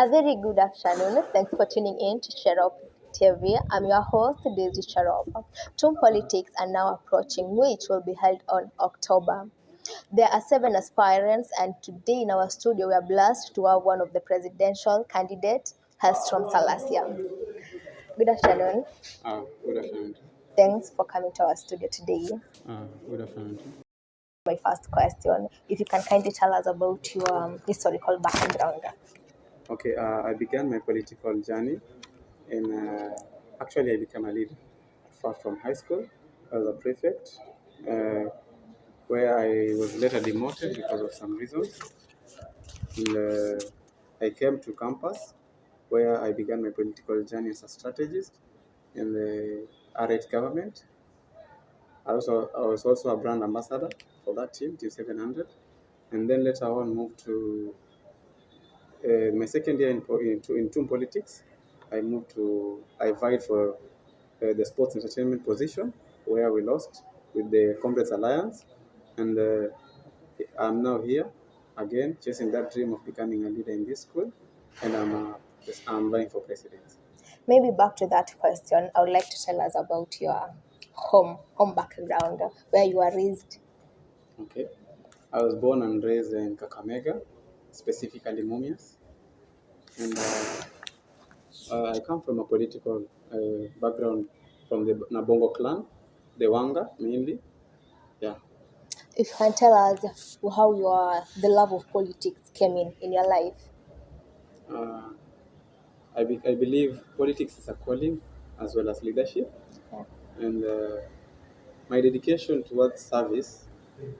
A very good afternoon. Thanks for tuning in to Sharop TV. I'm your host, Daisy Sharop. TUM Politics are now approaching, which will be held on October. There are seven aspirants, and today in our studio, we are blessed to have one of the presidential candidates, Hailstrom Salasia. Good afternoon. Good afternoon. Thanks for coming to our studio today. Good afternoon. My first question, if you can kindly tell us about your historical background. Okay, I began my political journey in, actually I became a leader. Far from high school, as a prefect, uh, where I was later demoted because of some reasons. And, I came to campus, where I began my political journey as a strategist in the R8 government. I was also a brand ambassador for that team 700. And then later on moved to my second year in TUM Politics. I vied for the sports entertainment position, where we lost with the Comrades Alliance. And I'm now here again, chasing that dream of becoming a leader in this school. And I'm vying for president. Maybe back to that question, I would like to tell us about your home background, where you are raised. Okay. I was born and raised in Kakamega, specifically Mumias. And I come from a political background from the Nabongo clan, the Wanga mainly. Yeah. If you can tell us how the love of politics came in your life. Uh, I believe politics is a calling as well as leadership. Yeah. And my dedication towards service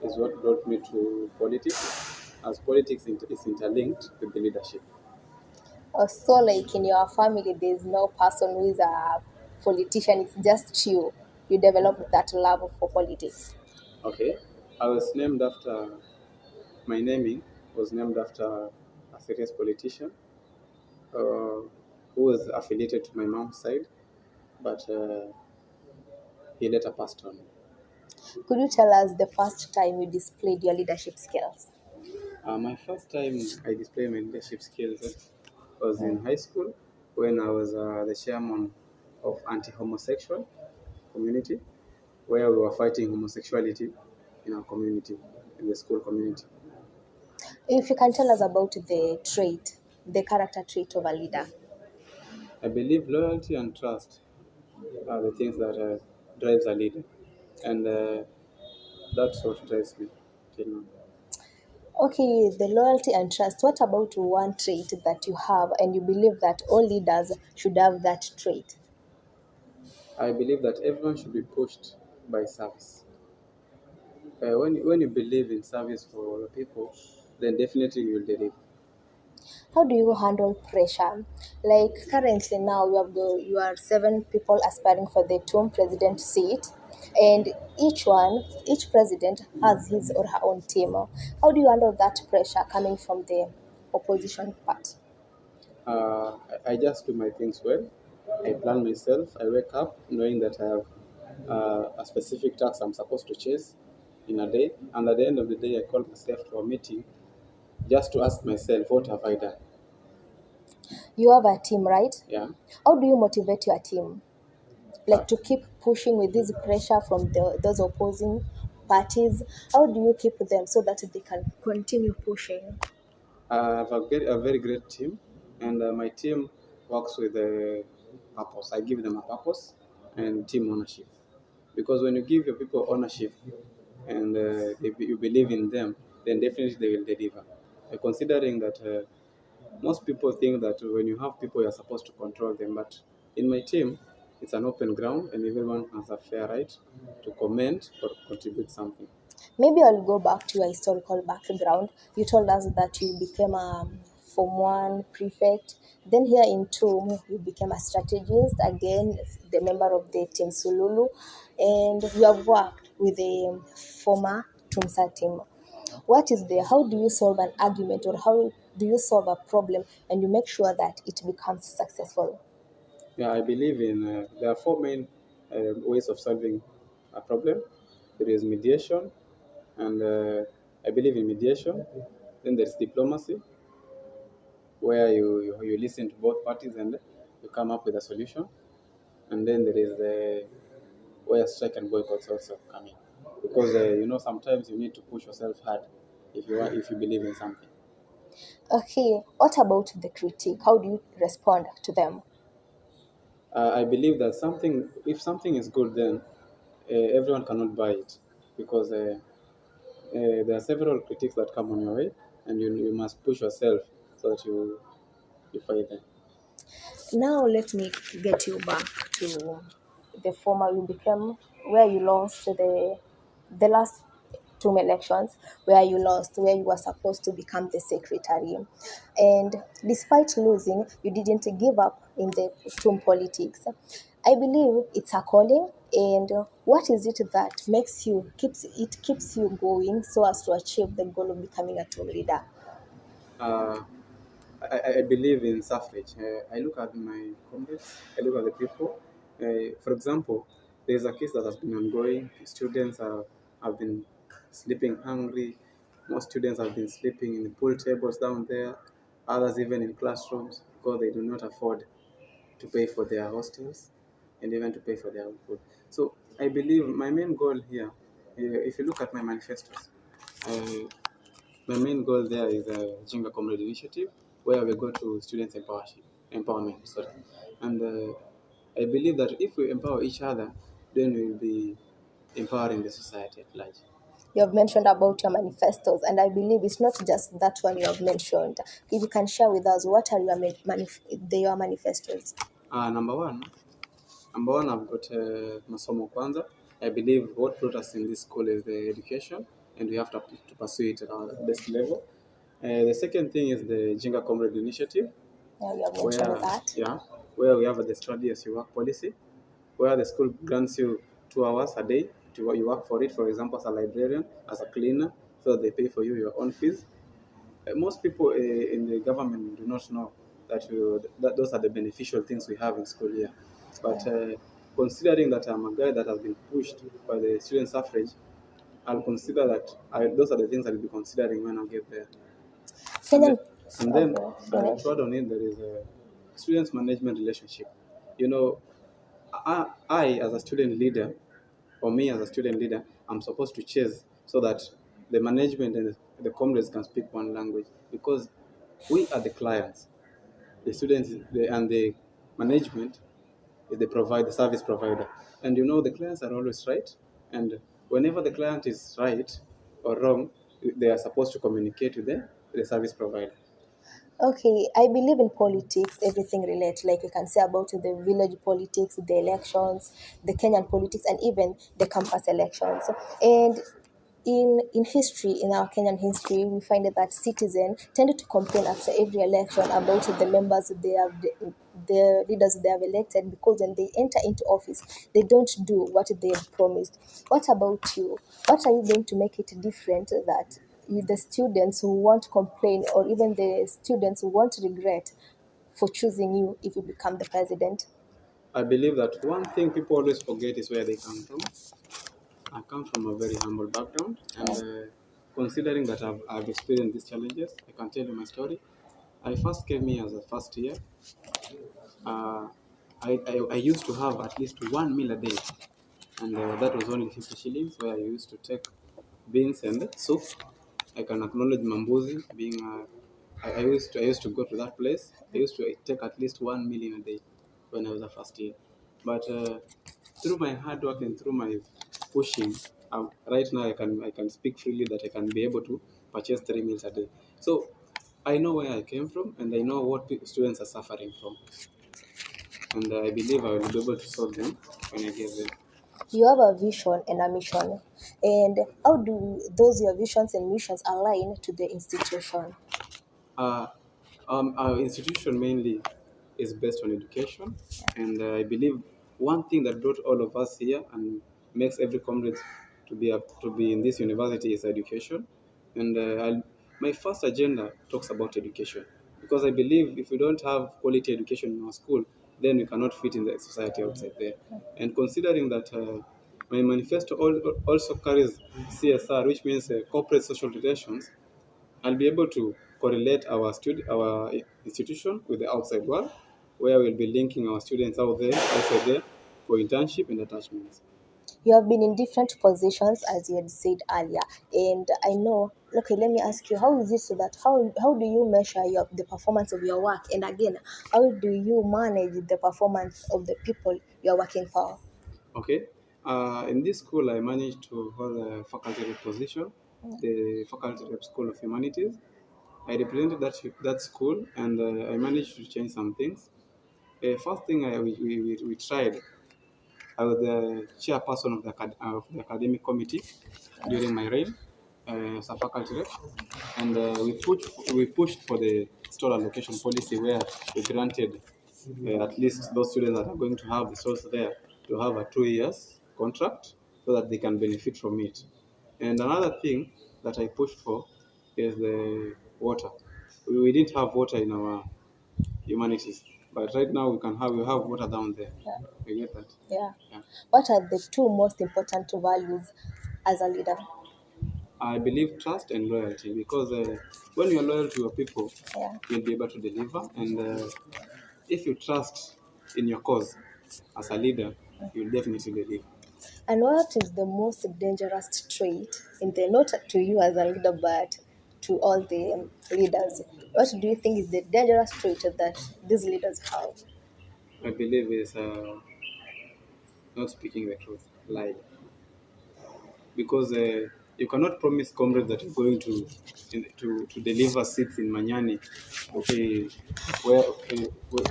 is what brought me to politics, as politics is interlinked with the leadership. So, like in your family, there's no person who is a politician, it's just you. You developed that love for politics. Okay. My naming was named after a serious politician who was affiliated to my mom's side, but he later passed on. Could you tell us the first time you displayed your leadership skills? My first time I displayed my leadership skills was in high school when I was the chairman of anti-homosexual community, where we were fighting homosexuality in our community, in the school community. If you can tell us about the character trait of a leader. I believe loyalty and trust are the things that drives a leader, and that's what drives me till now. Okay, the loyalty and trust. What about one trait that you have and you believe that all leaders should have that trait? I believe that everyone should be pushed by service. When you believe in service for the people, then definitely you will deliver. How do you handle pressure? Like currently now you are seven people aspiring for the TUM president seat, and each president has his or her own team. How do you handle that pressure coming from the opposition part? I just do my things well. I plan myself. I wake up knowing that I have a specific task I'm supposed to chase in a day. And at the end of the day, I call myself to a meeting just to ask myself, what have I done? You have a team, right? Yeah. How do you motivate your team? Uh, Like to keep pushing with this pressure from those opposing parties? How do you keep them so that they can continue pushing? I have a very great team, and my team works with a purpose. I give them a purpose and team ownership. Because when you give your people ownership and you believe in them, then definitely they will deliver. Considering that most people think that when you have people, you're supposed to control them. But in my team, it's an open ground and everyone has a fair right to comment or contribute something. Maybe I'll go back to your historical background. You told us that you became a Form 1 prefect. Then here in TUM, you became a strategist, again, the member of the Team Sululu. And you have worked with the former TUMSA team. How do you solve an argument, or how do you solve a problem and you make sure that it becomes successful? Yeah, I believe there are four main ways of solving a problem. There is mediation, and I believe in mediation. Then there's diplomacy, where you listen to both parties and you come up with a solution. And then there is the where strike and boycotts also come in, because sometimes you need to push yourself hard if you believe in something. Okay, what about the critique? How do you respond to them? I believe that if something is good, then everyone cannot buy it, because there are several critiques that come on your way, and you must push yourself so that you fight them. Now let me get you back to the former you became, where you lost the last two elections, where you lost, where you were supposed to become the secretary. And despite losing, you didn't give up in the TUM politics. I believe it's a calling. And what is it that keeps you going so as to achieve the goal of becoming a TUM leader? Uh, I believe in suffrage. I look at my comrades, I look at the people. For example, there's a case that has been ongoing. Have been sleeping hungry. Most students have been sleeping in the pool tables down there, others even in classrooms because they do not afford to pay for their hostels and even to pay for their own food. So I believe my main goal here, if you look at my manifestos, uh, my main goal there is a Jinga Comrade Initiative, where we go to students empowerment. Sorry. And I believe that if we empower each other, then we will be empowering the society at large. You have mentioned about your manifestos, and I believe it's not just that one you have mentioned. If you can share with us, what are your manifestos? Number one, I've got Masomo Kwanza. I believe what brought us in this school is the education, and we have to pursue it at our best level. The second thing is the Jinga Comrade Initiative, Yeah, you have mentioned where that. yeah, where we have the study as you work policy, where the school grants you 2 hours a day to you work for it. For example, as a librarian, as a cleaner, so that they pay for you your own fees. Most people in the government do not know that those are the beneficial things we have in school here. But considering that I'm a guy that has been pushed by the student suffrage, I'll consider that those are the things I'll be considering when I get there. And then, Kenyan, and then okay, finish. to add on it, there is a students management relationship. You know, I as a student leader, or me as a student leader, I'm supposed to chase so that the management and the comrades can speak one language, because we are the clients, the students and the management is the service provider. And the clients are always right. And whenever the client is right or wrong, they are supposed to communicate with the service provider. Okay, I believe in politics, everything relates. Like you can say about the village politics, the elections, the Kenyan politics, and even the campus elections. And in history, in our Kenyan history, we find that citizens tended to complain after every election about the members they have, the leaders they have elected, because when they enter into office, they don't do what they have promised. What about you? What are you going to make it different that the students who won't complain, or even the students who won't regret for choosing you if you become the president? I believe that one thing people always forget is where they come from. I come from a very humble background, and considering that I've experienced these challenges, I can tell you my story. I first came here as a first year. Uh, I used to have at least one meal a day, and that was only 50 shillings, where I used to take beans and soup. I can acknowledge Mambuzi being. I used to go to that place. I used to take at least one meal in a day when I was a first year. But through my hard work and through my pushing, right now I can speak freely that I can be able to purchase 3 meals a day. So I know where I came from, and I know what students are suffering from, and I believe I will be able to solve them when I get there. You have a vision and a mission, and how do those your visions and missions align to the institution? Uh, our institution mainly is based on education, and I believe one thing that brought all of us here and makes every comrade to be in this university is education. And my first agenda talks about education, because I believe if we don't have quality education in our school, then we cannot fit in the society outside there. And considering that my manifesto also carries CSR, which means corporate social relations, I'll be able to correlate our institution with the outside world, where we'll be linking our students outside there for internship and attachments. You have been in different positions, as you had said earlier, and I know. Okay, let me ask you, how is it so that how do you measure the performance of your work, and again, how do you manage the performance of the people you are working for? Okay. In this school, I managed to hold a faculty rep position, the faculty rep School of Humanities. I represented that school, and I managed to change some things. First thing we tried, I was the chairperson of the academic committee during my reign as a faculty rep, and we pushed for the store allocation policy, where we granted at least those students that are going to have the stores there to have a 2 years contract so that they can benefit from it. And another thing that I pushed for is the water. We didn't have water in our humanities, but right now we have water down there. Yeah. We get that. Yeah. Yeah. What are the two most important values as a leader? I believe trust and loyalty, because when you're loyal to your people, Yeah. you'll be able to deliver. And if you trust in your cause as a leader, you'll definitely deliver. And what is the most dangerous trait in the not to you as a leader, but to all the leaders? What do you think is the dangerous trait that these leaders have? I believe is not speaking the truth, lie, because you cannot promise comrades that you're going to deliver seats in Manyani. Okay,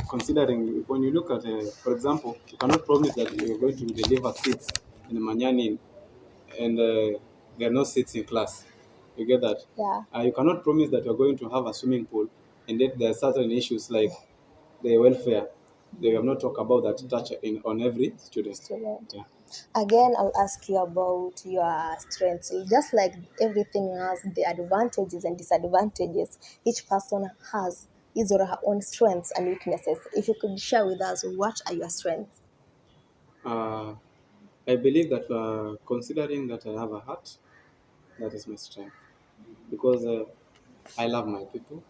considering when you look at, for example, you cannot promise that you're going to deliver seats in Manyani, and there are no seats in class. You get that? Yeah. You cannot promise that you're going to have a swimming pool, and yet there are certain issues like the welfare. They have not talked about that touch on every student. Student. Yeah. Again, I'll ask you about your strengths. Just like everything has the advantages and disadvantages, each person has his or her own strengths and weaknesses. If you could share with us, what are your strengths? Uh, I believe that considering that I have a heart, that is my strength, because I love my people,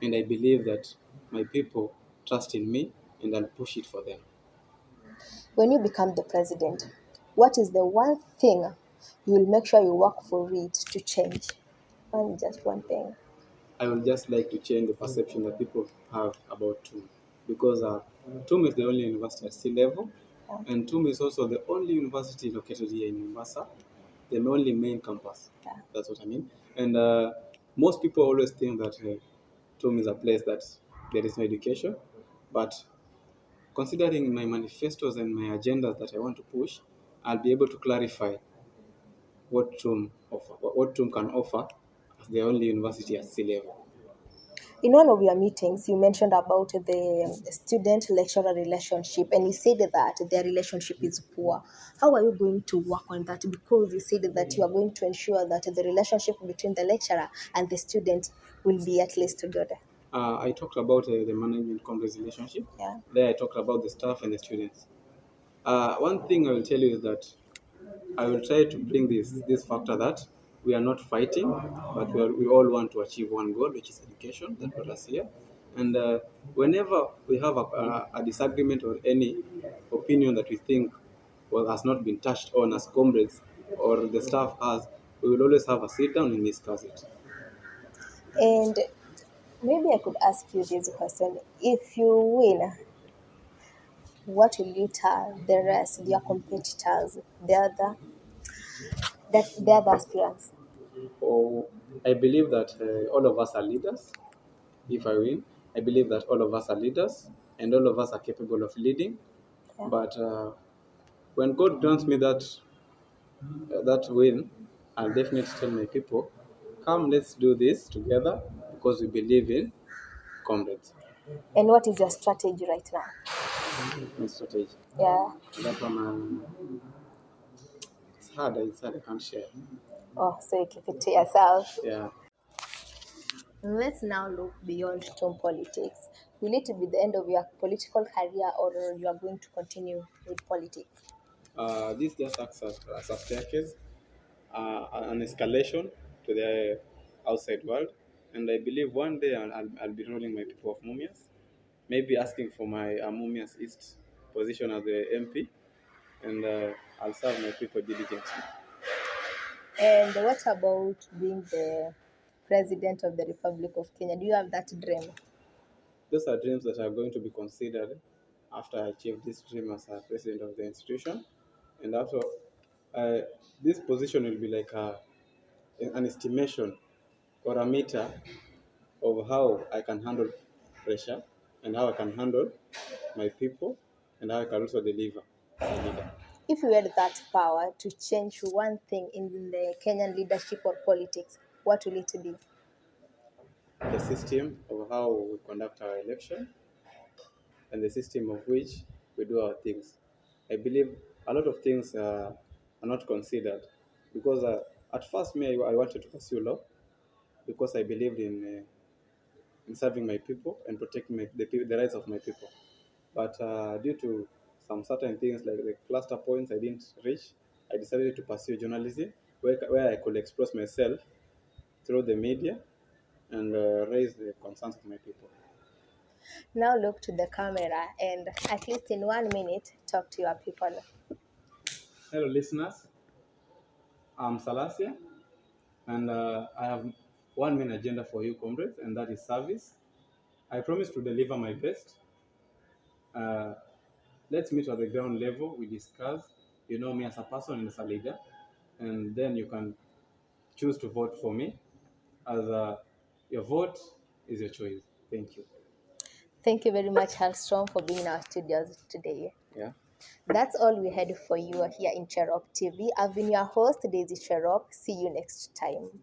and I believe that my people trust in me, and I'll push it for them. When you become the president, what is the one thing you will make sure you work for it to change? Just one thing. I would just like to change the perception that people have about TUM, because TUM is the only university at sea level, Yeah. and TUM is also the only university located here in Mombasa, the only main campus. Yeah. That's what I mean. And most people always think that TUM is a place that there is no education, but considering my manifestos and my agendas that I want to push, I'll be able to clarify what TUM can offer as the only university at sea level. In one of your meetings, you mentioned about the student-lecturer relationship, and you said that their relationship is poor. How are you going to work on that? Because you said that you are going to ensure that the relationship between the lecturer and the student will be at least good. I talked about the management complex relationship. Yeah. There I talked about the staff and the students. One thing I will tell you is that I will try to bring this factor that we are not fighting, but we all want to achieve one goal, which is education that got us here. And whenever we have a disagreement or any opinion that we think has not been touched on as comrades or the staff has, we will always have a sit down and discuss it. And maybe I could ask you this question. If you win, what will you tell the rest, your competitors, the other aspirants? Or I believe that all of us are leaders. If I win, I believe that all of us are leaders and all of us are capable of leading. Yeah. But when God grants me that win, I'll definitely tell my people, come, let's do this together because we believe in comrades And what is your strategy right now? and strategy. Yeah. That one, it's hard. It's hard. I can't share. Oh, so you keep it to yourself. Yeah. Let's now look beyond TUM politics. Will it be the end of your political career, or you are going to continue with politics? This just acts as a staircase, an escalation to the outside world. and I believe one day I'll be ruling my people of Mumias, maybe asking for my Mumias East position as the MP, and I'll serve my people diligently. And what about being the president of the Republic of Kenya? Do you have that dream? Those are dreams that are going to be considered after I achieve this dream as a president of the institution, and after uh, this position will be like an estimation or a meter of how I can handle pressure and how I can handle my people and how I can also deliver as a leader. If you had that power to change one thing in the Kenyan leadership or politics, what will it be? The system of how we conduct our election and the system of which we do our things. I believe a lot of things are not considered because at first me I wanted to pursue law because I believed in serving my people and protecting the rights of my people. But due to some certain things like the cluster points I didn't reach, I decided to pursue journalism where I could express myself through the media and raise the concerns of my people. Now look to the camera and at least in 1 minute talk to your people. Hello, listeners. I'm Salasia, and I have one main agenda for you, comrades, and that is service. I promise to deliver my best. Uh, let's meet at the ground level. We discuss. You know me as a person and as a leader, and then you can choose to vote for me. As your vote is your choice. Thank you. Thank you very much, Hailstrom, for being in our studios today. Yeah. That's all we had for you here in Cherop TV. I've been your host, Daisy Cherop. See you next time.